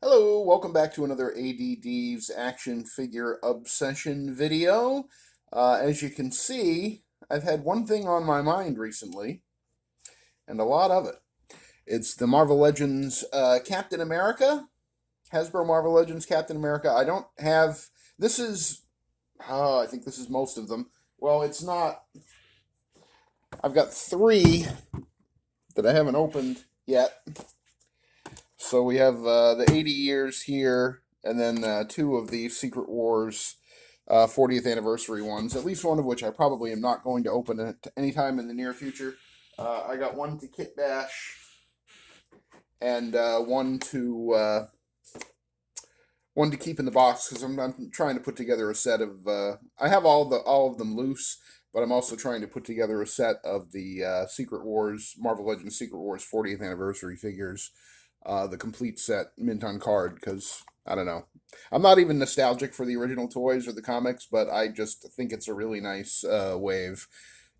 Hello, welcome back to another ADD's action figure obsession video. As you can see, I've had one thing on my mind recently, and a lot of it. It's the Marvel Legends Captain America, Hasbro Marvel Legends Captain America. I don't have, this is, I think this is most of them. Well, it's not, I've got three that I haven't opened yet. So we have the 80 years here, and then two of the Secret Wars 40th anniversary ones, at least one of which I probably am not going to open at any time in the near future. I got one to kitbash and one to keep in the box because I'm trying to put together a set of. I have all of them loose, but I'm also trying to put together a set of the Secret Wars Marvel Legends Secret Wars 40th anniversary figures, the complete set, mint on card. Because I don't know, I'm not even nostalgic for the original toys or the comics, but I just think it's a really nice wave.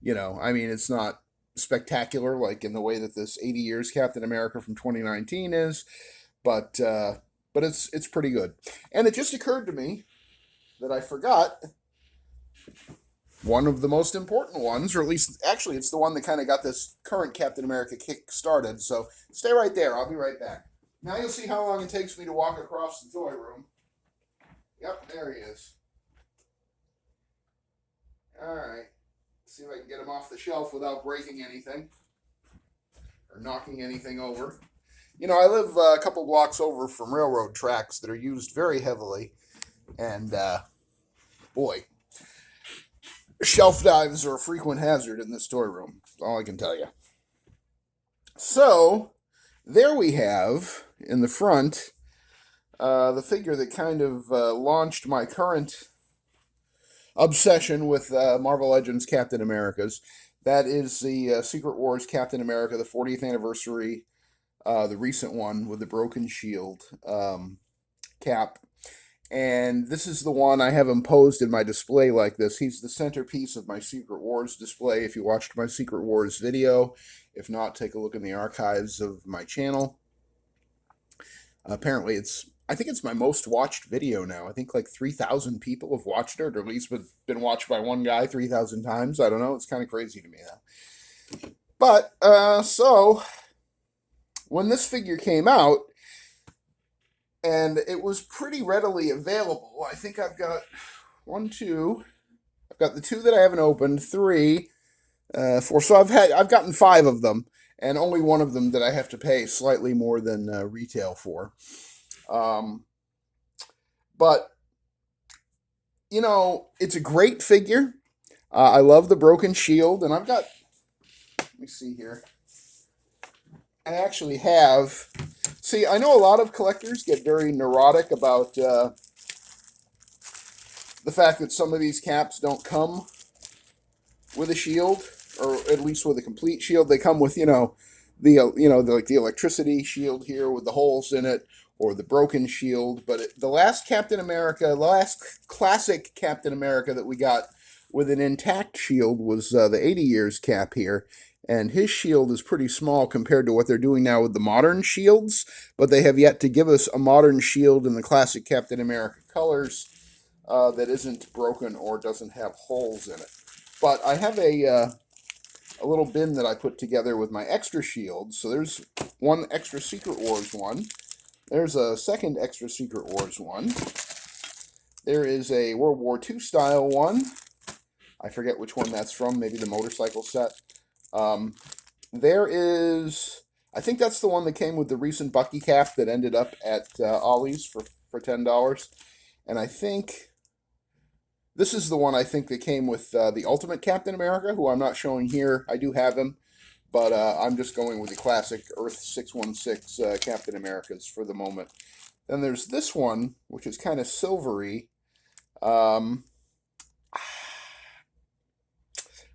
I mean, it's not spectacular like in the way that this 80 years Captain America from 2019 is, but it's pretty good. And it just occurred to me that I forgot one of the most important ones, or at least actually it's the one that kind of got this current Captain America kick started. So stay right there. I'll be right back. Now you'll see how long it takes me to walk across the toy room. Yep, there he is. All right. See if I can get him off the shelf without breaking anything or knocking anything over. I live a couple blocks over from railroad tracks that are used very heavily, and boy, shelf dives are a frequent hazard in this toy room. That's all I can tell you. So, there we have in the front the figure that kind of launched my current obsession with Marvel Legends Captain America's. That is the Secret Wars Captain America, the 40th anniversary, the recent one with the broken shield cap. And this is the one I have imposed in my display like this. He's the centerpiece of my Secret Wars display. If you watched my Secret Wars video, if not, take a look in the archives of my channel. Apparently, I think it's my most watched video now. I think like 3,000 people have watched it, or at least been watched by one guy 3,000 times. I don't know. It's kind of crazy to me now. But, so, when this figure came out, and it was pretty readily available. I think I've got one, two. I've got the two that I haven't opened, three, four. So I've gotten five of them, and only one of them that I have to pay slightly more than retail for. But it's a great figure. I love the broken shield, and I've got. Let me see here. I actually have. See, I know a lot of collectors get very neurotic about the fact that some of these caps don't come with a shield, or at least with a complete shield. They come with like the electricity shield here with the holes in it, or the broken shield. But the last Captain America, the last classic Captain America that we got with an intact shield was the 80 years cap here. And his shield is pretty small compared to what they're doing now with the modern shields, but they have yet to give us a modern shield in the classic Captain America colors that isn't broken or doesn't have holes in it. But I have a little bin that I put together with my extra shields. So there's one extra Secret Wars one. There's a second extra Secret Wars one. There is a World War II style one. I forget which one that's from, maybe the motorcycle set. There is, I think that's the one that came with the recent Bucky cap that ended up at Ollie's for $10. And I think this is the one I think that came with the Ultimate Captain America, who I'm not showing here. I do have him, but I'm just going with the classic Earth 616 Captain Americas for the moment. Then there's this one, which is kind of silvery.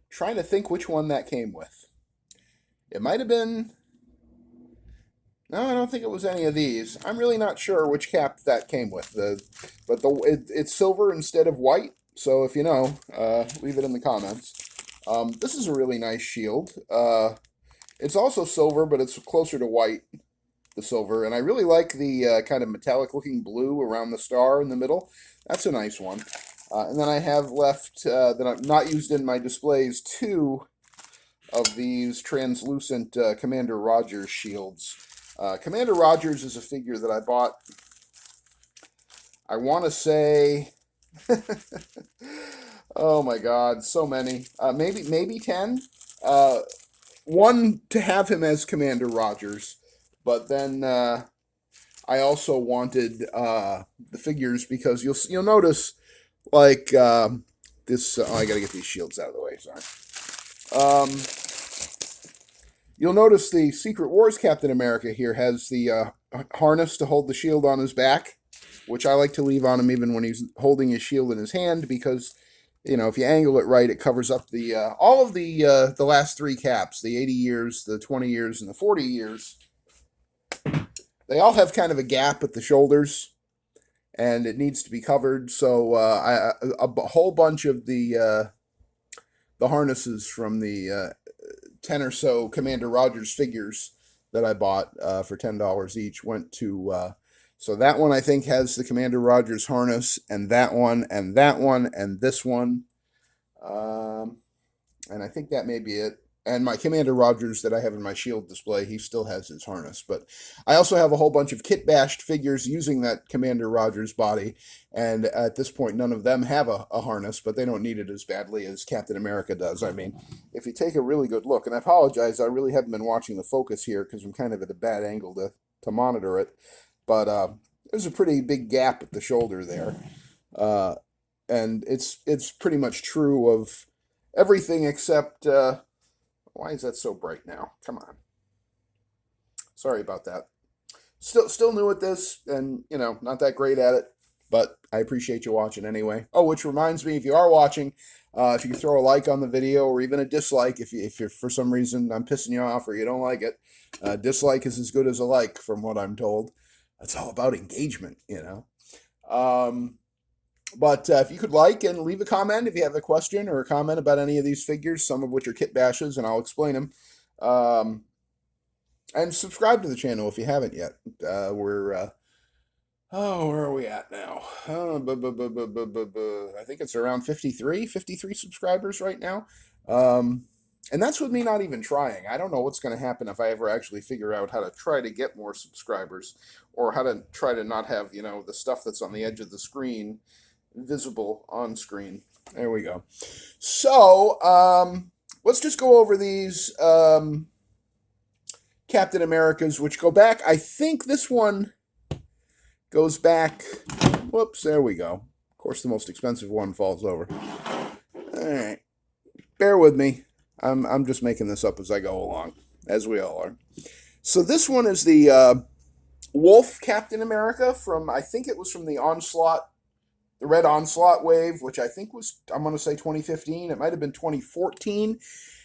Trying to think which one that came with. It might have been. No, I don't think it was any of these. I'm really not sure which cap that came with. It's silver instead of white. So if you know, leave it in the comments. This is a really nice shield. It's also silver, but it's closer to white. the silver, and I really like the kind of metallic looking blue around the star in the middle. That's a nice one. And then I have left that I've not used in my displays two of these translucent Commander Rogers shields. Commander Rogers is a figure that I bought, I want to say, oh my God, so many. Maybe 10. One, to have him as Commander Rogers, but then I also wanted the figures because you'll notice, like this. Oh, I got to get these shields out of the way. Sorry. You'll notice the Secret Wars Captain America here has the harness to hold the shield on his back, which I like to leave on him even when he's holding his shield in his hand, because if you angle it right, it covers up the all of the last three caps, the 80 years, the 20 years, and the 40 years. They all have kind of a gap at the shoulders, and it needs to be covered. So a whole bunch of the harnesses from the 10 or so Commander Rogers figures that I bought for $10 each went to. So that one I think has the Commander Rogers harness, and that one, and that one, and this one. And I think that may be it. And my Commander Rogers that I have in my shield display, he still has his harness. But I also have a whole bunch of kitbashed figures using that Commander Rogers body. And at this point, none of them have a harness, but they don't need it as badly as Captain America does. I mean, if you take a really good look, and I apologize, I really haven't been watching the focus here because I'm kind of at a bad angle to monitor it. But there's a pretty big gap at the shoulder there. And it's pretty much true of everything except... why is that so bright now? Come on. Sorry about that. Still new at this, and not that great at it, but I appreciate you watching anyway. Oh, which reminds me, if you are watching, if you can throw a like on the video, or even a dislike if you're for some reason I'm pissing you off or you don't like it. Dislike is as good as a like, from what I'm told. It's all about engagement, But if you could like and leave a comment if you have a question or a comment about any of these figures, some of which are kit bashes, and I'll explain them. And subscribe to the channel if you haven't yet. Where are we at now? I think it's around 53 subscribers right now. And that's with me not even trying. I don't know what's going to happen if I ever actually figure out how to try to get more subscribers, or how to try to not have, the stuff that's on the edge of the screen visible on screen. There we go. So, let's just go over these Captain Americas, which go back. I think this one goes back. Whoops, there we go. Of course, the most expensive one falls over. All right. Bear with me. I'm just making this up as I go along, as we all are. So this one is the Wolf Captain America from, I think it was from the Onslaught, the Red Onslaught wave, which I think was, I'm going to say 2015. It might have been 2014.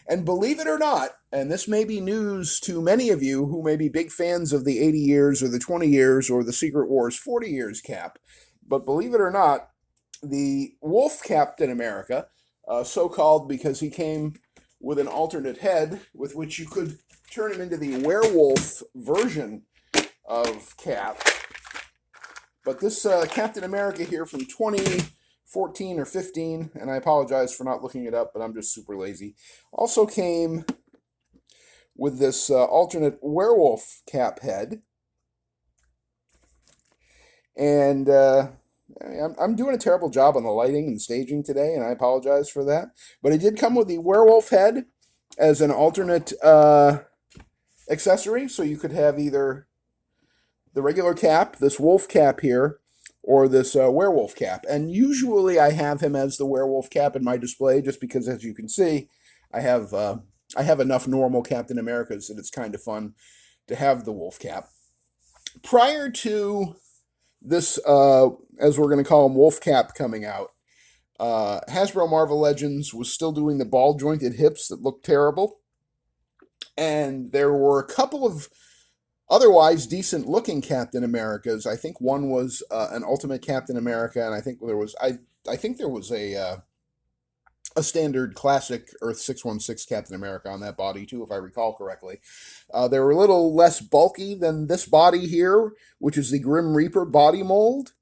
And believe it or not, and this may be news to many of you who may be big fans of the 80 years or the 20 years or the Secret Wars 40 years cap, but believe it or not, the Wolf Captain America, so-called because he came with an alternate head with which you could turn him into the werewolf version of Cap. But this Captain America here from 2014 or 15, and I apologize for not looking it up, but I'm just super lazy, also came with this alternate werewolf Cap head. And I'm doing a terrible job on the lighting and staging today, and I apologize for that. But it did come with the werewolf head as an alternate accessory, so you could have either the regular cap, this wolf cap here, or this werewolf cap. And usually I have him as the werewolf cap in my display, just because, as you can see, I have enough normal Captain Americas that it's kind of fun to have the wolf cap. Prior to this, as we're going to call him, wolf cap coming out, Hasbro Marvel Legends was still doing the ball-jointed hips that looked terrible. And there were a couple of otherwise decent-looking Captain Americas. I think one was an Ultimate Captain America, and I think there was a a standard classic Earth 616 Captain America on that body too, if I recall correctly. They were a little less bulky than this body here, which is the Grim Reaper body mold.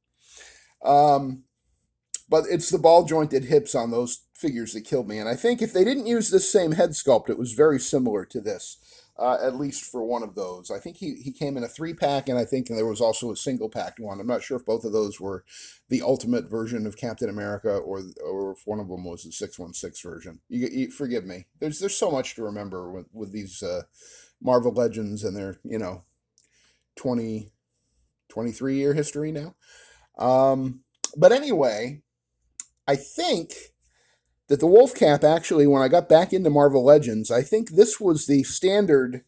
But it's the ball jointed hips on those figures that killed me. And I think if they didn't use this same head sculpt, it was very similar to this, at least for one of those. I think he came in a 3-pack, and I think there was also a single packed one. I'm not sure if both of those were the ultimate version of Captain America or if one of them was the 616 version. You forgive me. There's so much to remember with these Marvel Legends and their 23-year history now. But anyway, I think that the Wolf Cap, actually, when I got back into Marvel Legends, I think this was the standard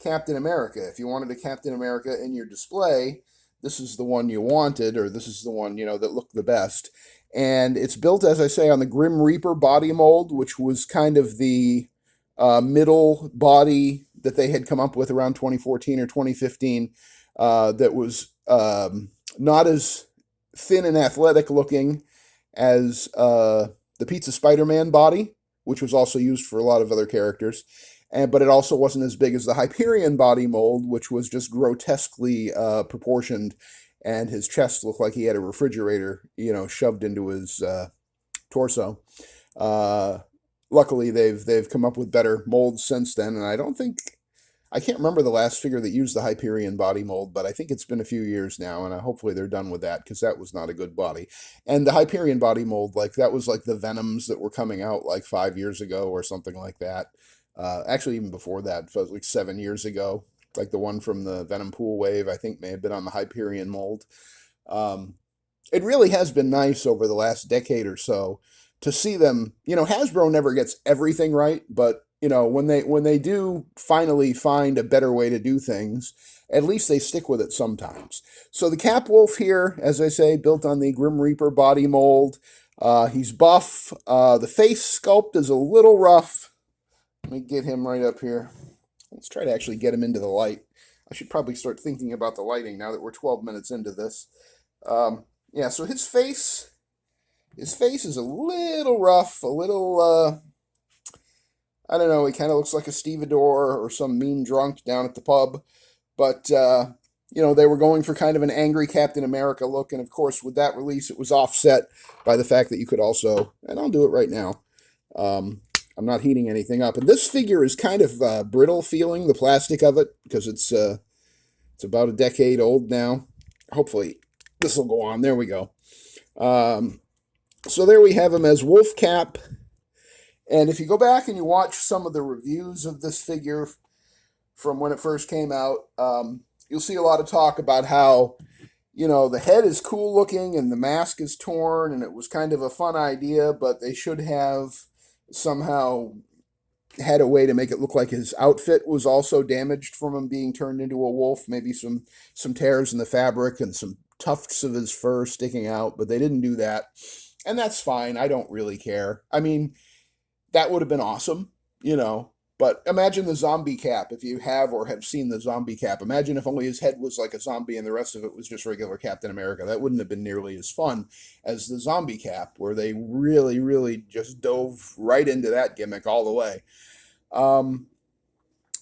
Captain America. If you wanted a Captain America in your display, this is the one you wanted, or this is the one, that looked the best. And it's built, as I say, on the Grim Reaper body mold, which was kind of the middle body that they had come up with around 2014 or 2015, that was not as thin and athletic looking as the Pizza Spider-Man body, which was also used for a lot of other characters, but it also wasn't as big as the Hyperion body mold, which was just grotesquely proportioned, and his chest looked like he had a refrigerator, shoved into his torso. Luckily, they've come up with better molds since then, and I can't remember the last figure that used the Hyperion body mold, but I think it's been a few years now, and hopefully they're done with that, because that was not a good body. And the Hyperion body mold, that was like the Venoms that were coming out 5 years ago or something like that. Actually, even before that, it was like 7 years ago. Like the one from the Venom Pool Wave, I think may have been on the Hyperion mold. It really has been nice over the last decade or so to see them. Hasbro never gets everything right, but when they do finally find a better way to do things, at least they stick with it sometimes. So the Cap Wolf here, as I say, built on the Grim Reaper body mold. He's buff. The face sculpt is a little rough. Let me get him right up here. Let's try to actually get him into the light. I should probably start thinking about the lighting now that we're 12 minutes into this. Yeah, so his face is a little rough, a little... I don't know, he kind of looks like a stevedore or some mean drunk down at the pub. But, they were going for kind of an angry Captain America look. And, of course, with that release, it was offset by the fact that you could also, and I'll do it right now, I'm not heating anything up. And this figure is kind of brittle feeling, the plastic of it, because it's about a decade old now. Hopefully this will go on. There we go. So there we have him as Wolf Cap. And if you go back and you watch some of the reviews of this figure from when it first came out, you'll see a lot of talk about how, the head is cool looking and the mask is torn, and it was kind of a fun idea, but they should have somehow had a way to make it look like his outfit was also damaged from him being turned into a wolf, maybe some tears in the fabric and some tufts of his fur sticking out, but they didn't do that. And that's fine. I don't really care. I mean, that would have been awesome, but imagine the zombie cap. If you have or have seen the zombie cap, imagine if only his head was like a zombie and the rest of it was just regular Captain America. That wouldn't have been nearly as fun as the zombie cap, where they really, really just dove right into that gimmick all the way.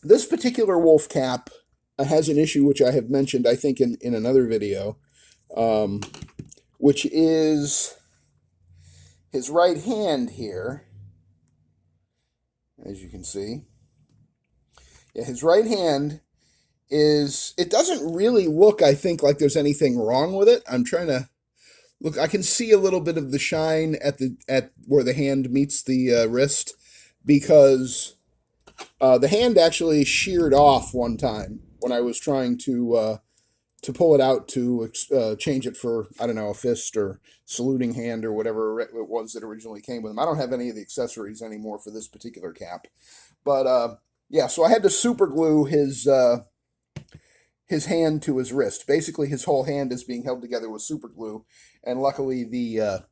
This particular Wolf Cap has an issue which I have mentioned, I think, in another video, which is his right hand here. As you can see. Yeah, his right hand it doesn't really look, I think, like there's anything wrong with it. I'm trying to look. I can see a little bit of the shine at where the hand meets the wrist, because the hand actually sheared off one time when I was trying to pull it out to change it for, I don't know, a fist or saluting hand or whatever it was that originally came with them. I don't have any of the accessories anymore for this particular cap. But, yeah, so I had to super glue his hand to his wrist. Basically, his whole hand is being held together with super glue. And luckily, the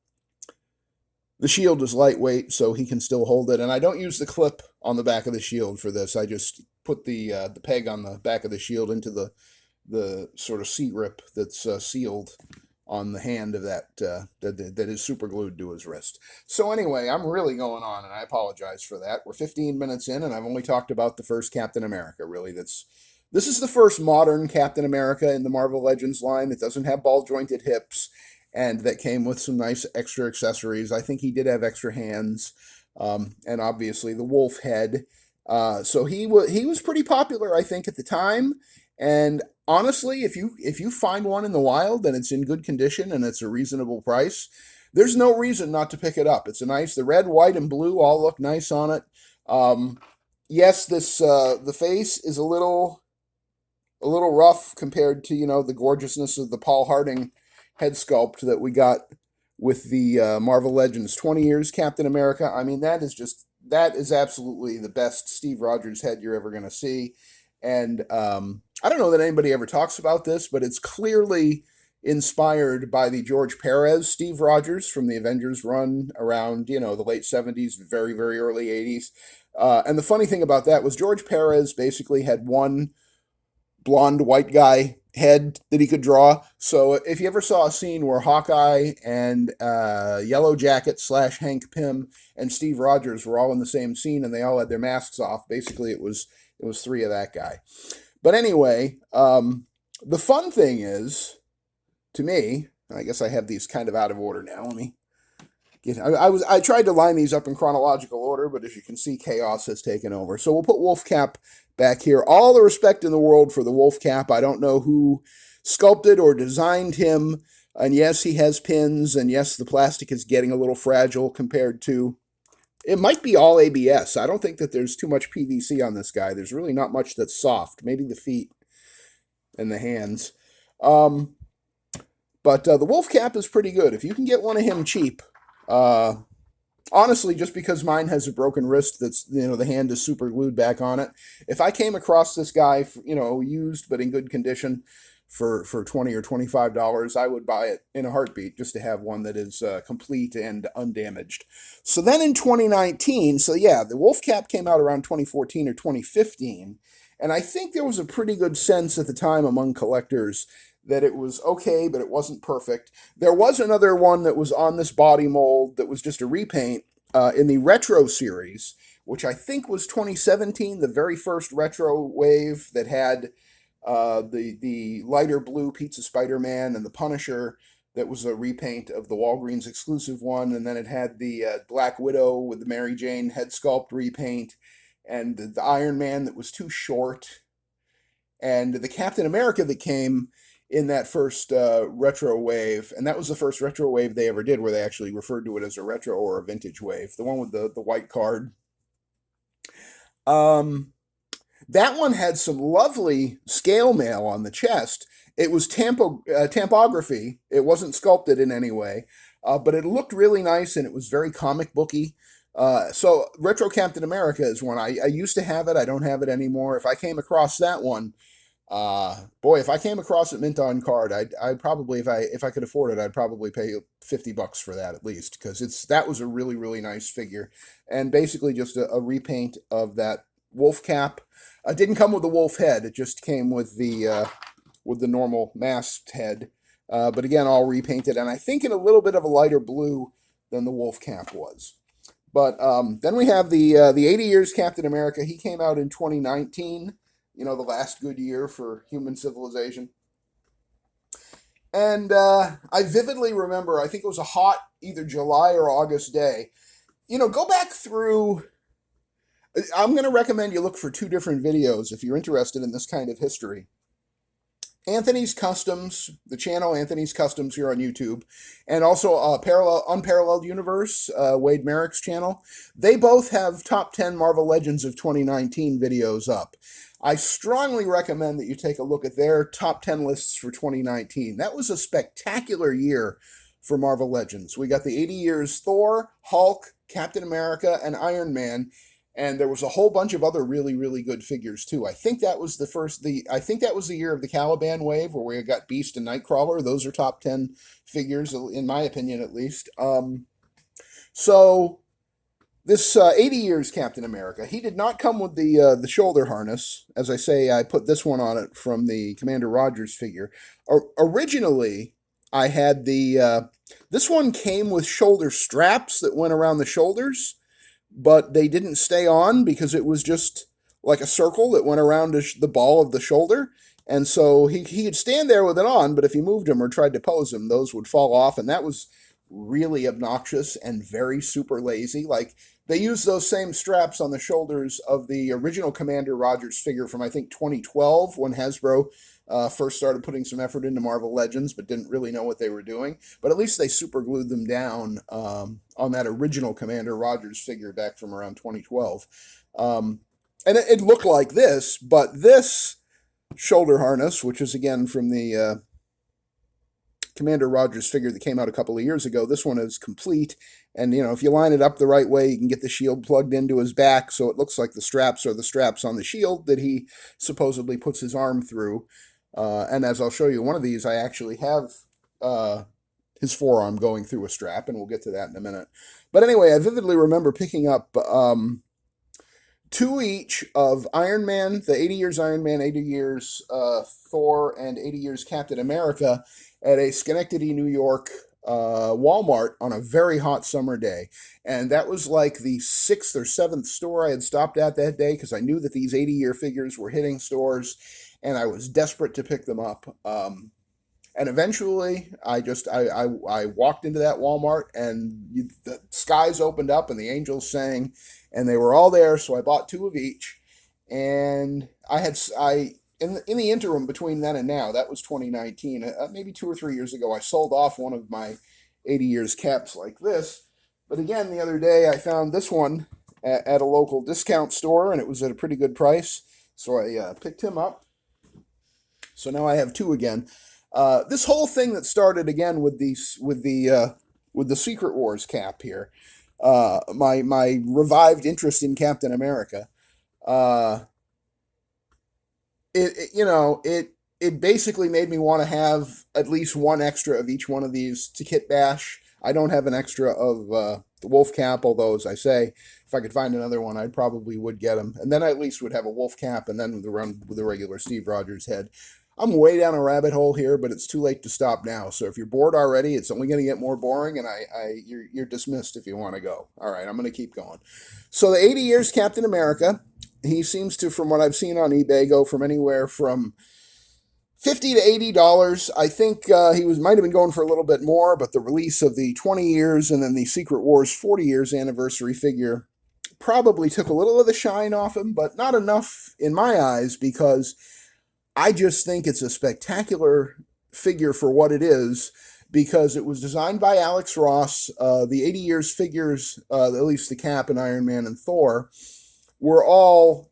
shield is lightweight, so he can still hold it. And I don't use the clip on the back of the shield for this. I just put the peg on the back of the shield into the sort of C-grip that's sealed on the hand of that is super glued to his wrist. So anyway, I'm really going on, and I apologize for that. We're 15 minutes in, and I've only talked about the first Captain America. Really, this is the first modern Captain America in the Marvel Legends line that doesn't have ball jointed hips, and that came with some nice extra accessories. I think he did have extra hands, and obviously the wolf head. So he was pretty popular, I think, at the time. And honestly, if you find one in the wild and it's in good condition and it's a reasonable price, there's no reason not to pick it up. It's a nice, the red, white, and blue all look nice on it. Yes, this the face is a little rough compared to the gorgeousness of the Paul Harding head sculpt that we got with the Marvel Legends 20 years Captain America. I mean, that is absolutely the best Steve Rogers head you're ever going to see. And I don't know that anybody ever talks about this, but it's clearly inspired by the George Perez Steve Rogers from the Avengers run around, the late 70s, very, very early 80s. And the funny thing about that was George Perez basically had one blonde white guy head that he could draw. So if you ever saw a scene where Hawkeye and Yellow Jacket / Hank Pym and Steve Rogers were all in the same scene and they all had their masks off, basically it was three of that guy. But anyway, the fun thing is, to me, I guess I have these kind of out of order now. Let me get. I tried to line these up in chronological order, but as you can see, chaos has taken over. So we'll put Wolf Cap back here. All the respect in the world for the Wolf Cap. I don't know who sculpted or designed him. And yes, he has pins. And yes, the plastic is getting a little fragile compared to. It might be all ABS. I don't think that there's too much PVC on this guy. There's really not much that's soft. Maybe the feet and the hands. But the Wolf Cap is pretty good. If you can get one of him cheap, honestly, just because mine has a broken wrist that's, the hand is super glued back on it. If I came across this guy, used but in good condition for $20 or $25, I would buy it in a heartbeat just to have one that is complete and undamaged. So then in 2019, the Wolf Cap came out around 2014 or 2015, and I think there was a pretty good sense at the time among collectors that it was okay, but it wasn't perfect. There was another one that was on this body mold that was just a repaint in the Retro series, which I think was 2017, the very first Retro wave that had the lighter blue Pizza Spider-Man and the Punisher. That was a repaint of the Walgreens exclusive one, and then it had the Black Widow with the Mary Jane head sculpt repaint, and the Iron Man that was too short, and the Captain America that came in that first retro wave, and that was the first retro wave they ever did where they actually referred to it as a retro or a vintage wave, the one with the white card. That one had some lovely scale mail on the chest. It was tampography. It wasn't sculpted in any way, but it looked really nice, and it was very comic booky. So Retro Captain America is one. I used to have it. I don't have it anymore. If I came across that one, if I came across it mint on card, I'd probably, if I could afford it, I'd probably pay $50 for that at least, because that was a really, really nice figure, and basically just a repaint of that wolf cap. It didn't come with the wolf head; it just came with the normal masked head. But again, all repainted, and I think in a little bit of a lighter blue than the wolf cap was. But then we have the 80 years Captain America. He came out in 2019. The last good year for human civilization. And I vividly remember, I think it was a hot either July or August day. Go back through. I'm going to recommend you look for two different videos if you're interested in this kind of history. Anthony's Customs, the channel Anthony's Customs here on YouTube, and also Unparalleled Universe, Wade Merrick's channel. They both have top 10 Marvel Legends of 2019 videos up. I strongly recommend that you take a look at their top 10 lists for 2019. That was a spectacular year for Marvel Legends. We got the 80 years Thor, Hulk, Captain America, and Iron Man. And there was a whole bunch of other really, really good figures too. I think that was I think that was the year of the Caliban wave where we got Beast and Nightcrawler. Those are top 10 figures, in my opinion, at least. So this 80 years Captain America, he did not come with the shoulder harness. As I say, I put this one on it from the Commander Rogers figure. Originally, I had this one came with shoulder straps that went around the shoulders, but they didn't stay on because it was just like a circle that went around the ball of the shoulder. And so he could stand there with it on, but if you moved him or tried to pose him, those would fall off. And that was really obnoxious and very super lazy. Like they used those same straps on the shoulders of the original Commander Rogers figure from, I think, 2012 when Hasbro first started putting some effort into Marvel Legends, but didn't really know what they were doing. But at least they super glued them down on that original Commander Rogers figure back from around 2012. And it looked like this, but this shoulder harness, which is again from the Commander Rogers figure that came out a couple of years ago, this one is complete. And, if you line it up the right way, you can get the shield plugged into his back so it looks like the straps are the straps on the shield that he supposedly puts his arm through. And as I'll show you, one of these, I actually have his forearm going through a strap, and we'll get to that in a minute. But anyway, I vividly remember picking up two each of Iron Man, the 80 years Iron Man, 80 years Thor, and 80 years Captain America at a Schenectady, New York Walmart on a very hot summer day. And that was like the 6th or 7th store I had stopped at that day because I knew that these 80-year figures were hitting stores, and I was desperate to pick them up. And eventually, I walked into that Walmart, and the skies opened up, and the angels sang, and they were all there. So I bought two of each, and in the interim between then and now, that was 2019, maybe 2 or 3 years ago, I sold off one of my 80 years caps like this. But again, the other day, I found this one at a local discount store, and it was at a pretty good price. So I picked him up. So now I have two again. This whole thing that started again with the Secret Wars cap here, my revived interest in Captain America. It basically made me want to have at least one extra of each one of these to kitbash. I don't have an extra of the wolf cap, although, as I say, if I could find another one, I probably would get them. And then I at least would have a wolf cap and then with the regular Steve Rogers head. I'm way down a rabbit hole here, but it's too late to stop now. So if you're bored already, it's only going to get more boring, and you're dismissed if you want to go. All right, I'm going to keep going. So the 80 years Captain America, he seems to, from what I've seen on eBay, go from anywhere from $50 to $80. I think might have been going for a little bit more, but the release of the 20 years and then the Secret Wars 40 years anniversary figure probably took a little of the shine off him, but not enough in my eyes, because I just think it's a spectacular figure for what it is, because it was designed by Alex Ross. The 80 years figures, at least the Cap and Iron Man and Thor, were all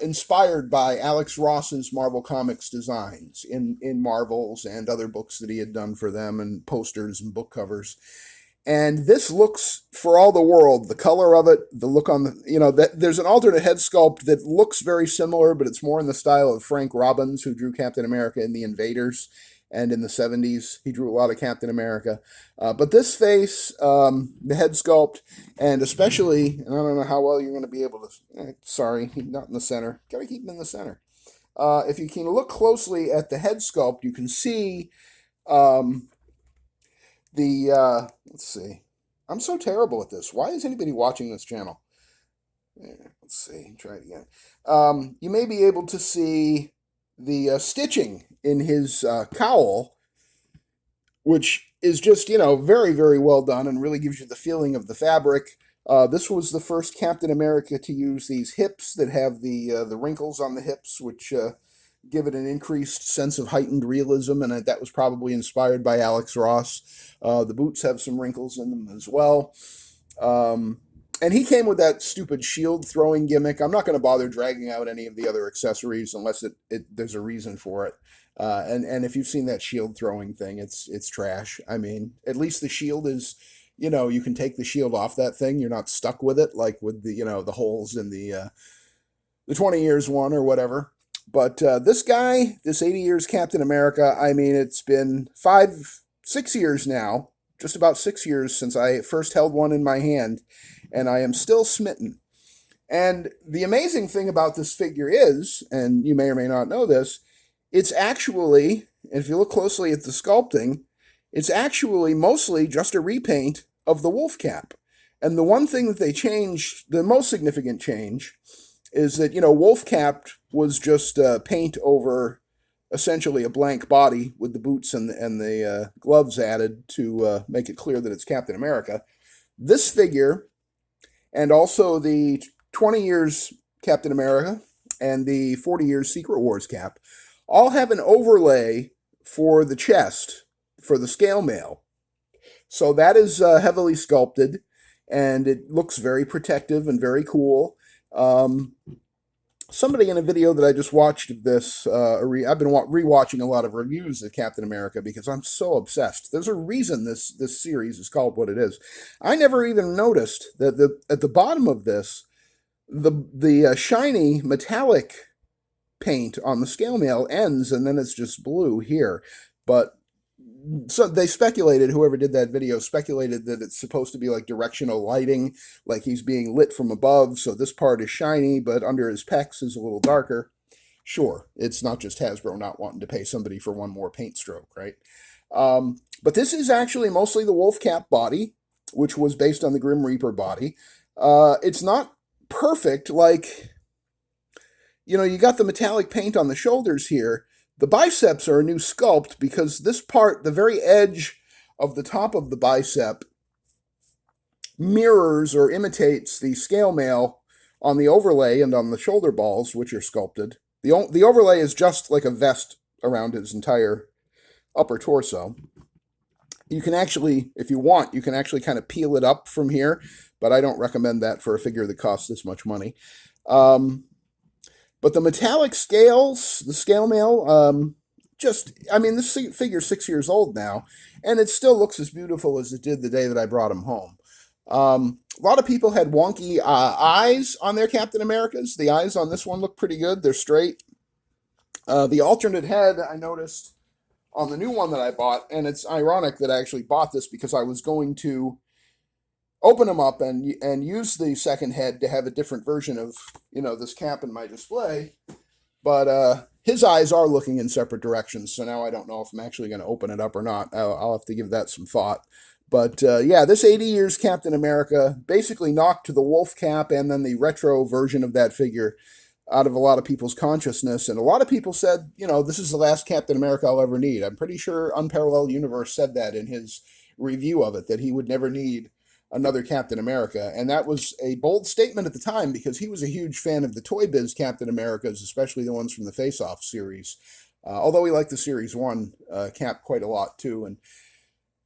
inspired by Alex Ross's Marvel Comics designs in Marvels and other books that he had done for them, and posters and book covers. And this looks, for all the world, the color of it, the look on there's an alternate head sculpt that looks very similar, but it's more in the style of Frank Robbins, who drew Captain America in The Invaders, and in the 70s, he drew a lot of Captain America. But this face, the head sculpt, and especially, and I don't know how well you're going to be able to, sorry, not in the center. Got to keep him in the center. If you can look closely at the head sculpt, you can see let's see. I'm so terrible at this. Why is anybody watching this channel? Let's see. Try it again. You may be able to see the stitching in his cowl, which is just, very, very well done and really gives you the feeling of the fabric. This was the first Captain America to use these hips that have the wrinkles on the hips, which give it an increased sense of heightened realism, and that was probably inspired by Alex Ross. The boots have some wrinkles in them as well. And he came with that stupid shield throwing gimmick. I'm not going to bother dragging out any of the other accessories unless there's a reason for it. And if you've seen that shield throwing thing, it's trash. I mean, at least the shield is, you can take the shield off that thing. You're not stuck with it like with the holes in the 20 years one or whatever. But this guy, this 80 years Captain America, I mean, it's been 6 years now, just about 6 years since I first held one in my hand, and I am still smitten. And the amazing thing about this figure is, and you may or may not know this, it's actually, if you look closely at the sculpting, It's actually mostly just a repaint of the wolf cap. And the one thing that they changed, the most significant change, is that, wolf cap was just paint over essentially a blank body with the boots and the gloves added to make it clear that it's Captain America. This figure, and also the 20 years Captain America and the 40 years Secret Wars cap, all have an overlay for the chest, for the scale mail. So that is heavily sculpted, and it looks very protective and very cool. Somebody in a video that I just watched of this, I've been rewatching a lot of reviews of Captain America because I'm so obsessed. There's a reason this series is called what it is. I never even noticed that at the bottom of this, the shiny metallic paint on the scale mail ends, and then it's just blue here. But so they speculated, whoever did that video speculated that it's supposed to be like directional lighting, like he's being lit from above, so this part is shiny, but under his pecs is a little darker. Sure, it's not just Hasbro not wanting to pay somebody for one more paint stroke, right? But this is actually mostly the wolf cap body, which was based on the Grim Reaper body. It's not perfect, like, you got the metallic paint on the shoulders here. The biceps are a new sculpt because this part, the very edge of the top of the bicep, mirrors or imitates the scale mail on the overlay and on the shoulder balls, which are sculpted. The overlay is just like a vest around his entire upper torso. You can actually, if you want, you can actually kind of peel it up from here, but I don't recommend that for a figure that costs this much money. But the metallic scales, the scale mail, this figure's 6 years old now, and it still looks as beautiful as it did the day that I brought him home. A lot of people had wonky eyes on their Captain Americas. The eyes on this one look pretty good. They're straight. The alternate head, I noticed on the new one that I bought, and it's ironic that I actually bought this because I was going to open them up and use the second head to have a different version of, this cap in my display. But his eyes are looking in separate directions, so now I don't know if I'm actually going to open it up or not. I'll have to give that some thought. But this 80 years Captain America basically knocked to the wolf cap and then the retro version of that figure out of a lot of people's consciousness. And a lot of people said, this is the last Captain America I'll ever need. I'm pretty sure Unparalleled Universe said that in his review of it, that he would never need another Captain America. And that was a bold statement at the time because he was a huge fan of the Toy Biz Captain Americas, especially the ones from the Face Off series. Although he liked the Series 1 cap quite a lot too. And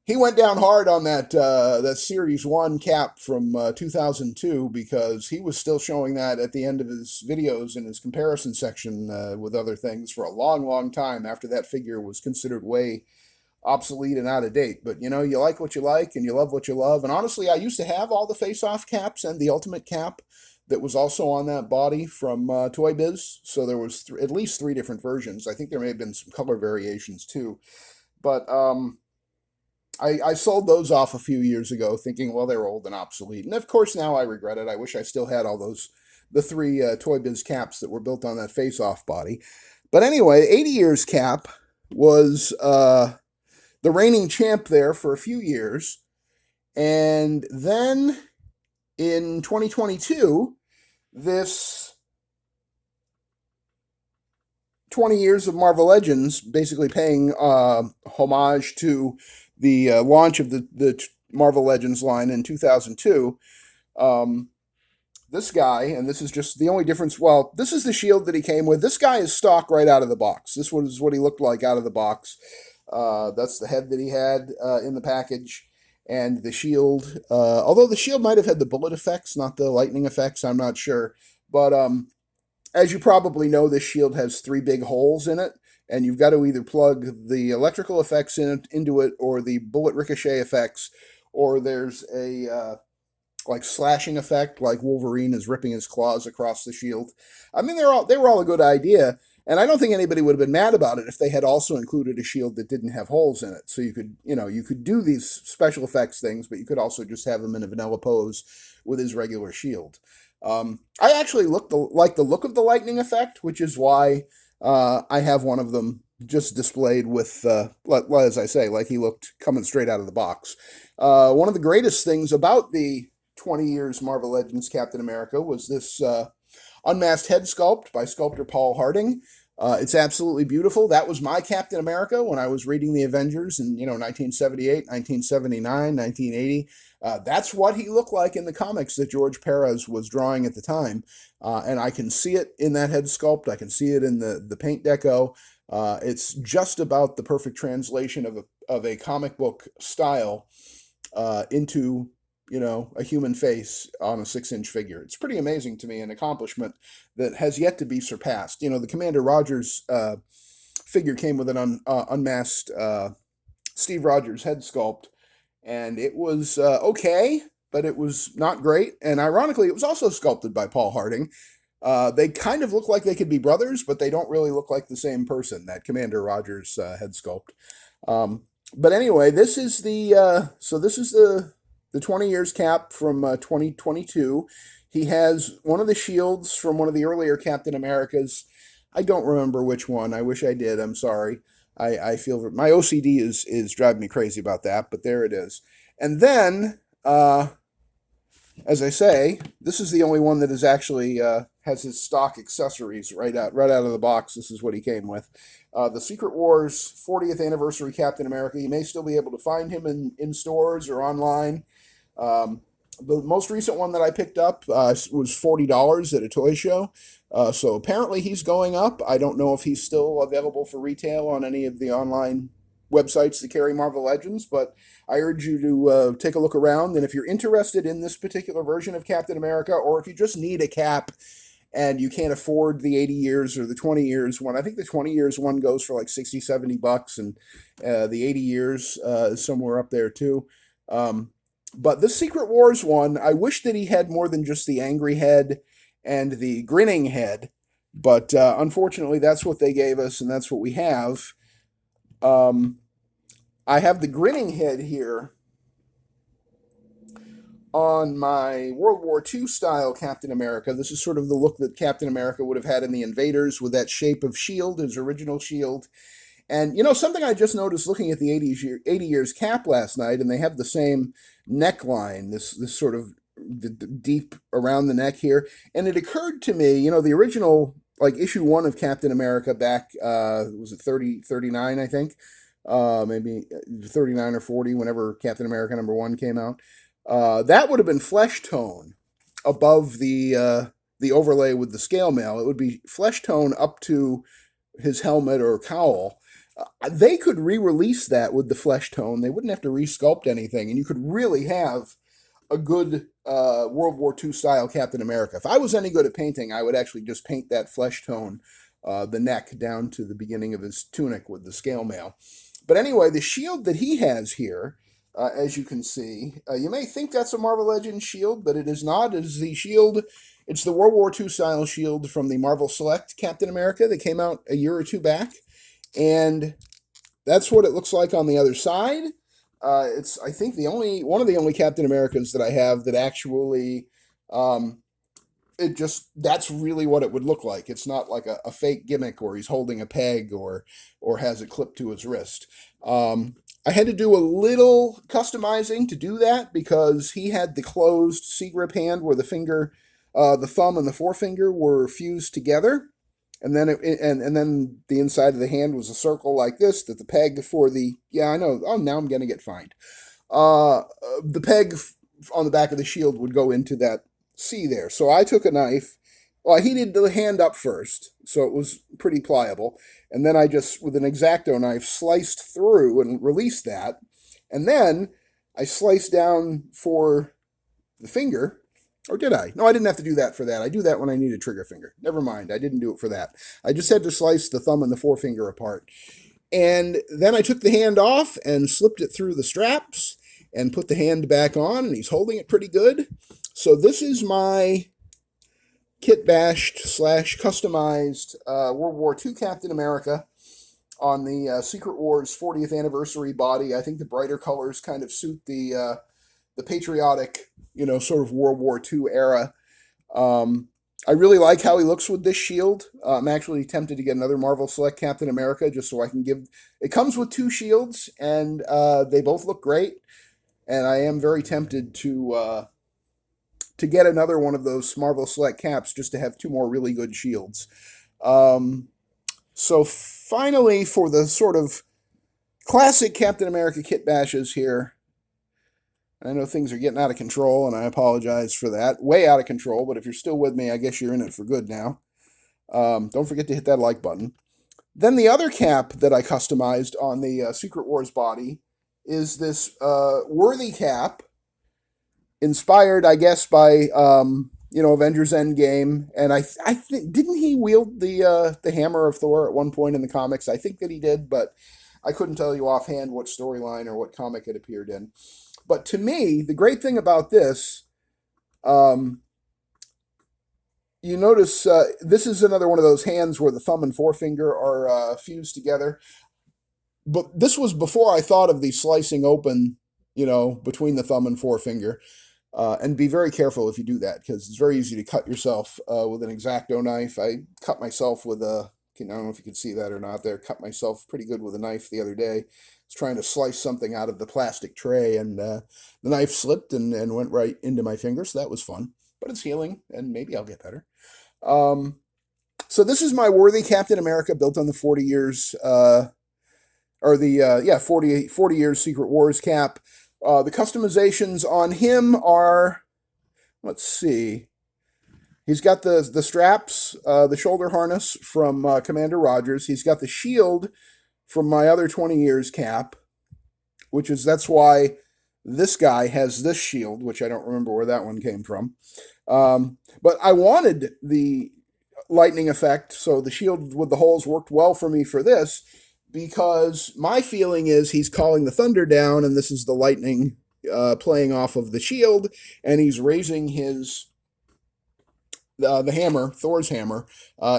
he went down hard on that Series 1 cap from 2002 because he was still showing that at the end of his videos in his comparison section with other things for a long, long time after that figure was considered way obsolete and out of date. But, you like what you like and you love what you love. And honestly, I used to have all the face-off caps and the ultimate cap that was also on that body from Toy Biz. So there was at least 3 different versions. I think there may have been some color variations too. But I sold those off a few years ago thinking, well, they're old and obsolete. And of course, now I regret it. I wish I still had all the 3 Toy Biz caps that were built on that face-off body. But anyway, 80 years cap was the reigning champ there for a few years. And then in 2022, this 20 years of Marvel Legends, basically paying homage to the launch of the Marvel Legends line in 2002. This guy, and this is just the only difference, well, this is the shield that he came with. This guy is stock right out of the box. This was what he looked like out of the box. That's the head that he had in the package. And the shield, although the shield might have had the bullet effects, not the lightning effects, I'm not sure. But as you probably know, this shield has 3 big holes in it. And you've got to either plug the electrical effects into it or the bullet ricochet effects, or there's a like slashing effect, like Wolverine is ripping his claws across the shield. I mean, they were all a good idea, and I don't think anybody would have been mad about it if they had also included a shield that didn't have holes in it. So you could do these special effects things, but you could also just have him in a vanilla pose with his regular shield. I actually like the look of the lightning effect, which is why I have one of them just displayed with, as I say, like he looked coming straight out of the box. One of the greatest things about the 20 years Marvel Legends Captain America was this unmasked head sculpt by sculptor Paul Harding. It's absolutely beautiful. That was my Captain America when I was reading the Avengers in 1978, 1979, 1980. That's what he looked like in the comics that George Perez was drawing at the time, and I can see it in that head sculpt. I can see it in the paint deco. It's just about the perfect translation of a comic book style into a human face on a 6-inch figure. It's pretty amazing to me, an accomplishment that has yet to be surpassed. The Commander Rogers figure came with an unmasked Steve Rogers head sculpt, and it was okay, but it was not great. And ironically, it was also sculpted by Paul Harding. They kind of look like they could be brothers, but they don't really look like the same person, that Commander Rogers head sculpt. But anyway, this is the 20 years cap from 2022. He has one of the shields from one of the earlier Captain Americas. I don't remember which one. I wish I did. I'm sorry. I feel my OCD is driving me crazy about that, but there it is. And then, as I say, this is the only one that is actually has his stock accessories right out of the box. This is what he came with. The Secret Wars 40th Anniversary Captain America. You may still be able to find him in stores or online. The most recent one that I picked up was $40 at a toy show. So apparently he's going up. I don't know if he's still available for retail on any of the online websites that carry Marvel Legends, but I urge you to take a look around. And if you're interested in this particular version of Captain America, or if you just need a cap and you can't afford the 80 years or the 20 years one, I think the 20 years one goes for like 60, $70, and the 80 years is somewhere up there too. But this Secret Wars one, I wish that he had more than just the angry head and the grinning head, but unfortunately that's what they gave us, and that's what we have. I have the grinning head here on my World War II style Captain America. This is sort of the look that Captain America would have had in the Invaders, with that shape of shield, his original shield. And something I just noticed looking at the 80 years cap last night, and they have the same neckline, this sort of deep around the neck here. And it occurred to me, the original, like issue 1 of Captain America back, was it 39, I think? Maybe 39 or 40, whenever Captain America #1 came out. That would have been flesh tone above the overlay with the scale mail. It would be flesh tone up to his helmet or cowl. They could re-release that with the flesh tone. They wouldn't have to resculpt anything, and you could really have a good World War II style Captain America. If I was any good at painting, I would actually just paint that flesh tone, the neck down to the beginning of his tunic with the scale mail. But anyway, the shield that he has here, as you can see, you may think that's a Marvel Legends shield, but it is not. It is the shield. It's the World War II style shield from the Marvel Select Captain America that came out a year or two back. And that's what it looks like on the other side. It's, I think, one of the only Captain Americas that I have that actually, that's really what it would look like. It's not like a fake gimmick, or he's holding a peg, or has it clipped to his wrist. I had to do a little customizing to do that, because he had the closed C-grip hand where the finger, the thumb and the forefinger were fused together. And then and then the inside of the hand was a circle like this, that the peg for the, I know, oh, now I'm going to get fined. The peg on the back of the shield would go into that C there. So I took a knife. Well, I heated the hand up first, so it was pretty pliable. And then I just, with an X-Acto knife, sliced through and released that. And then I sliced down for the finger. Or did I? No, I didn't have to do that for that. I do that when I need a trigger finger. Never mind. I didn't do it for that. I just had to slice the thumb and the forefinger apart. And then I took the hand off and slipped it through the straps and put the hand back on, and he's holding it pretty good. So this is my kitbashed / customized World War II Captain America on the Secret Wars 40th Anniversary body. I think the brighter colors kind of suit the patriotic, sort of World War II era. I really like how he looks with this shield. I'm actually tempted to get another Marvel Select Captain America just so I can give. It comes with two shields, and they both look great. And I am very tempted to get another one of those Marvel Select Caps just to have two more really good shields. Um, so finally, for the sort of classic Captain America kit bashes here. I know things are getting out of control, and I apologize for that. Way out of control, but if you're still with me, I guess you're in it for good now. Don't forget to hit that like button. Then the other cap that I customized on the Secret Wars body is this worthy cap, inspired, I guess, by Avengers Endgame. And I think didn't he wield the hammer of Thor at one point in the comics? I think that he did, but I couldn't tell you offhand what storyline or what comic it appeared in. But to me, the great thing about this, you notice this is another one of those hands where the thumb and forefinger are fused together. But this was before I thought of the slicing open, between the thumb and forefinger. And be very careful if you do that, because it's very easy to cut yourself with an X-Acto knife. I cut myself with I don't know if you can see that or not there, cut myself pretty good with a knife the other day. I was trying to slice something out of the plastic tray, and the knife slipped and went right into my finger, so that was fun. But it's healing, and maybe I'll get better. So this is my worthy Captain America built on the 40 years, 40 years Secret Wars cap. The customizations on him are, let's see, he's got the straps, the shoulder harness from Commander Rogers. He's got the shield from my other 20 years cap, that's why this guy has this shield, which I don't remember where that one came from. But I wanted the lightning effect, so the shield with the holes worked well for me for this, because my feeling is he's calling the thunder down, and this is the lightning playing off of the shield, and he's raising the hammer, Thor's hammer,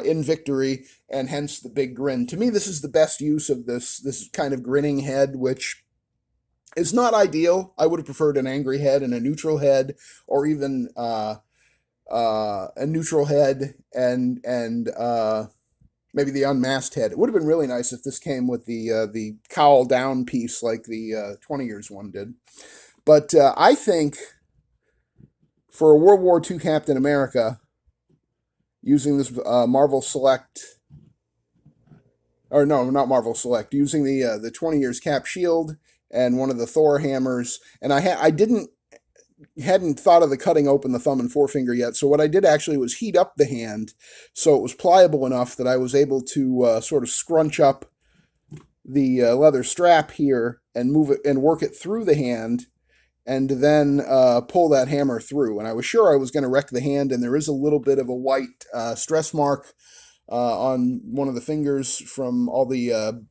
in victory, and hence the big grin. To me, this is the best use of this kind of grinning head, which is not ideal. I would have preferred an angry head and a neutral head, or even a neutral head and maybe the unmasked head. It would have been really nice if this came with the cowl down piece like the 20 years one did. But I think for a World War II Captain America, using this Marvel Select, or no, not Marvel Select, using the 20 years cap shield and one of the Thor hammers, and I hadn't thought of the cutting open the thumb and forefinger yet, so what I did actually was heat up the hand so it was pliable enough that I was able to sort of scrunch up the leather strap here and move it and work it through the hand, and then pull that hammer through. And I was sure I was going to wreck the hand, and there is a little bit of a white stress mark on one of the fingers from all the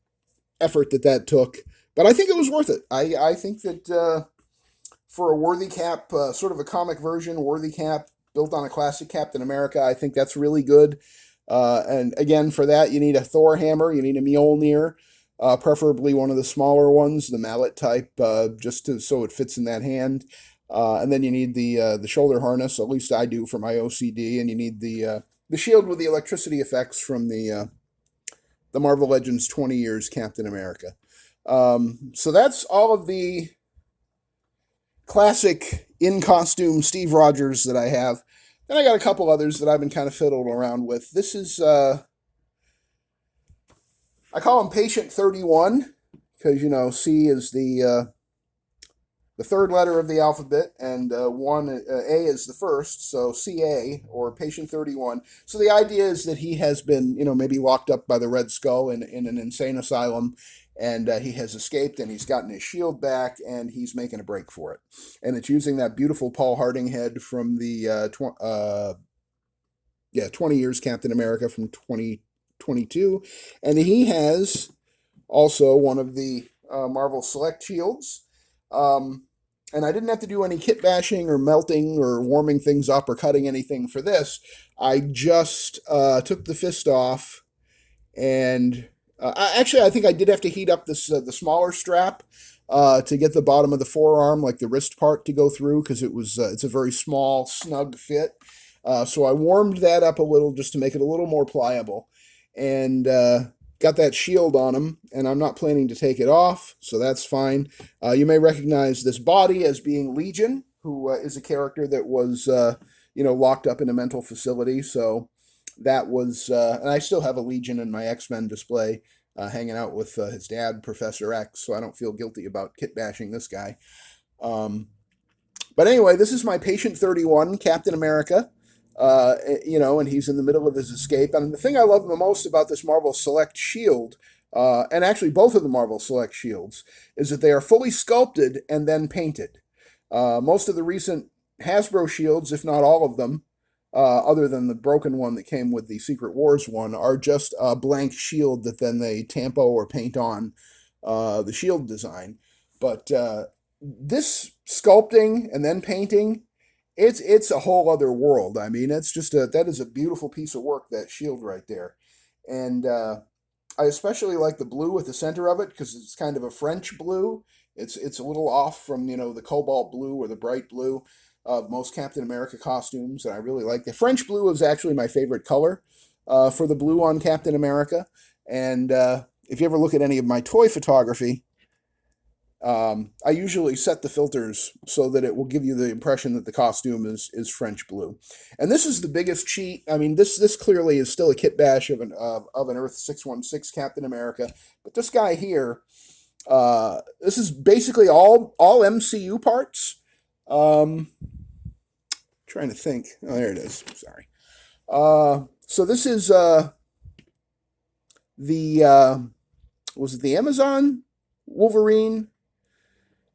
effort that took, but I think it was worth it. I think that for a worthy cap, sort of a comic version worthy cap built on a classic Captain America, I think that's really good. And again, for that, you need a Thor hammer, you need a Mjolnir, preferably one of the smaller ones, the mallet type, so it fits in that hand. And then you need the shoulder harness, at least I do for my OCD, and you need the shield with the electricity effects from the Marvel Legends 20 years Captain America. So that's all of the classic in-costume Steve Rogers that I have. Then I got a couple others that I've been kind of fiddling around with. This is, I call him Patient 31, because, C is the third letter of the alphabet, and A is the first, so CA, or Patient 31. So the idea is that he has been, maybe locked up by the Red Skull in an insane asylum, and he has escaped, and he's gotten his shield back, and he's making a break for it. And it's using that beautiful Paul Harding head from the 20 years Captain America from 2022, and he has also one of the Marvel Select shields. And I didn't have to do any kit bashing or melting or warming things up or cutting anything for this. I just took the fist off, and actually, I think I did have to heat up the smaller strap to get the bottom of the forearm, like the wrist part, to go through, because it's a very small, snug fit. So I warmed that up a little just to make it a little more pliable, and got that shield on him. And I'm not planning to take it off, so that's fine. You may recognize this body as being Legion, who is a character that was locked up in a mental facility. So that was, and I still have a Legion in my X-Men display, hanging out with his dad, Professor X. So I don't feel guilty about kit bashing this guy. But anyway, this is my Patient 31, Captain America. And he's in the middle of his escape. And the thing I love the most about this Marvel Select shield, and actually both of the Marvel Select shields, is that they are fully sculpted and then painted. Most of the recent Hasbro shields, if not all of them, other than the broken one that came with the Secret Wars one, are just a blank shield that then they tampo or paint on the shield design. But this sculpting and then painting, it's a whole other world. I mean, that is a beautiful piece of work, that shield right there. And I especially like the blue at the center of it because it's kind of a French blue. It's a little off from the cobalt blue or the bright blue of most Captain America costumes, and I really like the French blue is actually my favorite color for the blue on Captain America. And if you ever look at any of my toy photography, I usually set the filters so that it will give you the impression that the costume is French blue. And this is the biggest cheat. I mean, this clearly is still a kit bash of an Earth 616 Captain America, but this guy here, this is basically all MCU parts. Trying to think. Oh, there it is. Sorry. So this is was it the Amazon Wolverine?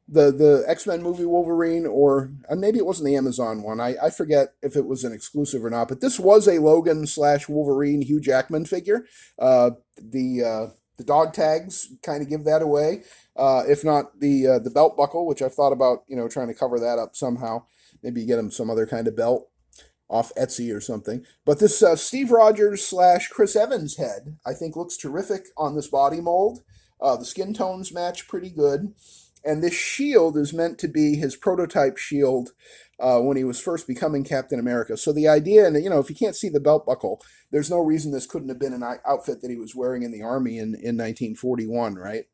The X-Men movie Wolverine, or maybe it wasn't the Amazon one. I forget if it was an exclusive or not, but this was a Logan/Wolverine Hugh Jackman figure. The dog tags kind of give that away. If not the belt buckle, which I've thought about, trying to cover that up somehow. Maybe get him some other kind of belt off Etsy or something. But this Steve Rogers/Chris Evans head, I think, looks terrific on this body mold. The skin tones match pretty good. And this shield is meant to be his prototype shield when he was first becoming Captain America. So the idea, and if you can't see the belt buckle, there's no reason this couldn't have been an outfit that he was wearing in the Army in 1941, right?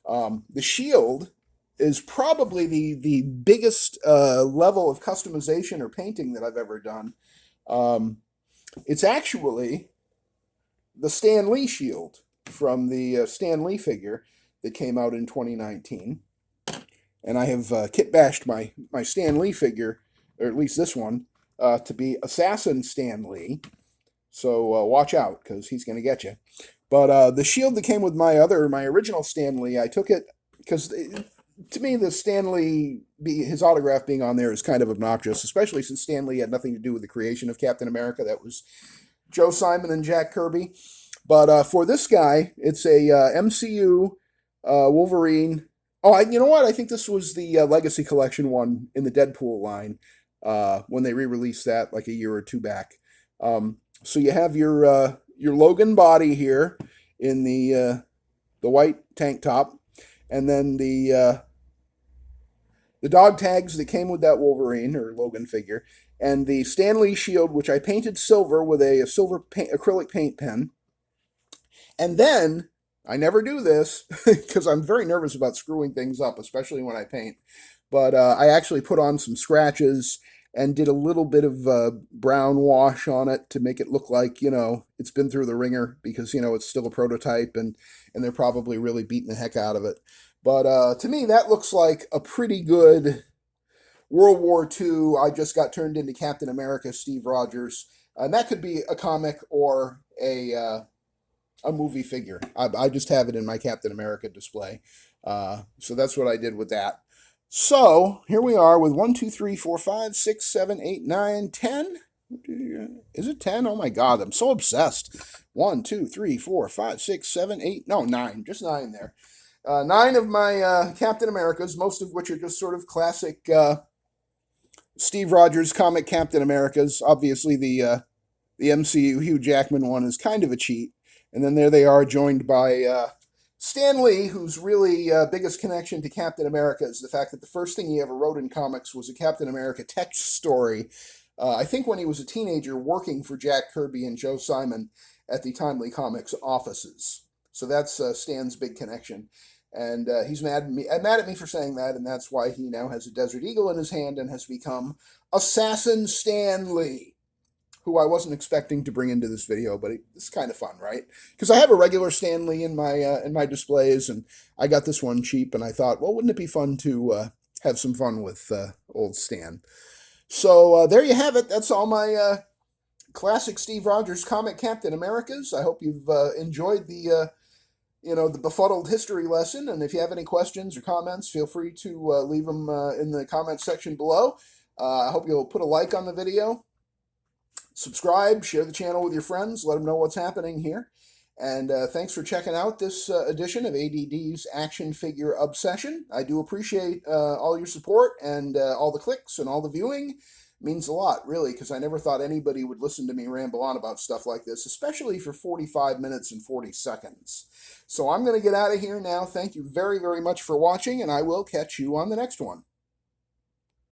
The shield is probably the biggest level of customization or painting that I've ever done. It's actually the Stan Lee shield from the Stan Lee figure that came out in 2019. And I have kit bashed my Stan Lee figure, or at least this one, to be Assassin Stan Lee. So watch out, because he's going to get you. But the shield that came with my original Stan Lee, I took it because to me, the Stan Lee, his autograph being on there is kind of obnoxious, especially since Stan Lee had nothing to do with the creation of Captain America. That was Joe Simon and Jack Kirby. But for this guy, it's a MCU Wolverine. Oh, you know what? I think this was the Legacy Collection one in the Deadpool line when they re-released that like a year or two back. So you have your Logan body here in the white tank top, and then the dog tags that came with that Wolverine or Logan figure, and the Stan Lee shield, which I painted silver with a silver acrylic paint pen. And then, I never do this because I'm very nervous about screwing things up, especially when I paint. But I actually put on some scratches and did a little bit of brown wash on it to make it look like, it's been through the ringer because, it's still a prototype and they're probably really beating the heck out of it. But to me, that looks like a pretty good World War II, I just got turned into Captain America, Steve Rogers. And that could be a comic or a movie figure. I just have it in my Captain America display. So that's what I did with that. So here we are with 1, 2, 3, 4, 5, 6, 7, 8, 9, 10. Is it 10? Oh my God, I'm so obsessed. 1, 2, 3, 4, 5, 6, 7, 8. No, 9. Just 9 there. 9 of my Captain Americas, most of which are just sort of classic Steve Rogers comic Captain Americas. Obviously, the MCU Hugh Jackman one is kind of a cheat. And then there they are, joined by Stan Lee, whose really biggest connection to Captain America is the fact that the first thing he ever wrote in comics was a Captain America text story I think when he was a teenager working for Jack Kirby and Joe Simon at the Timely Comics offices. So that's Stan's big connection. And he's mad at me for saying that, and that's why he now has a Desert Eagle in his hand and has become Assassin Stan Lee, who I wasn't expecting to bring into this video, but it's kind of fun, right? Because I have a regular Stan Lee in my displays, and I got this one cheap, and I thought, well, wouldn't it be fun to have some fun with old Stan? So there you have it. That's all my classic Steve Rogers comic Captain Americas. I hope you've enjoyed the befuddled history lesson. And if you have any questions or comments, feel free to leave them in the comments section below. I hope you'll put a like on the video, subscribe, share the channel with your friends, let them know what's happening here. And thanks for checking out this edition of ADD's Action Figure Obsession. I do appreciate all your support and all the clicks and all the viewing. It means a lot, really, because I never thought anybody would listen to me ramble on about stuff like this, especially for 45 minutes and 40 seconds. So I'm going to get out of here now. Thank you very, very much for watching, and I will catch you on the next one.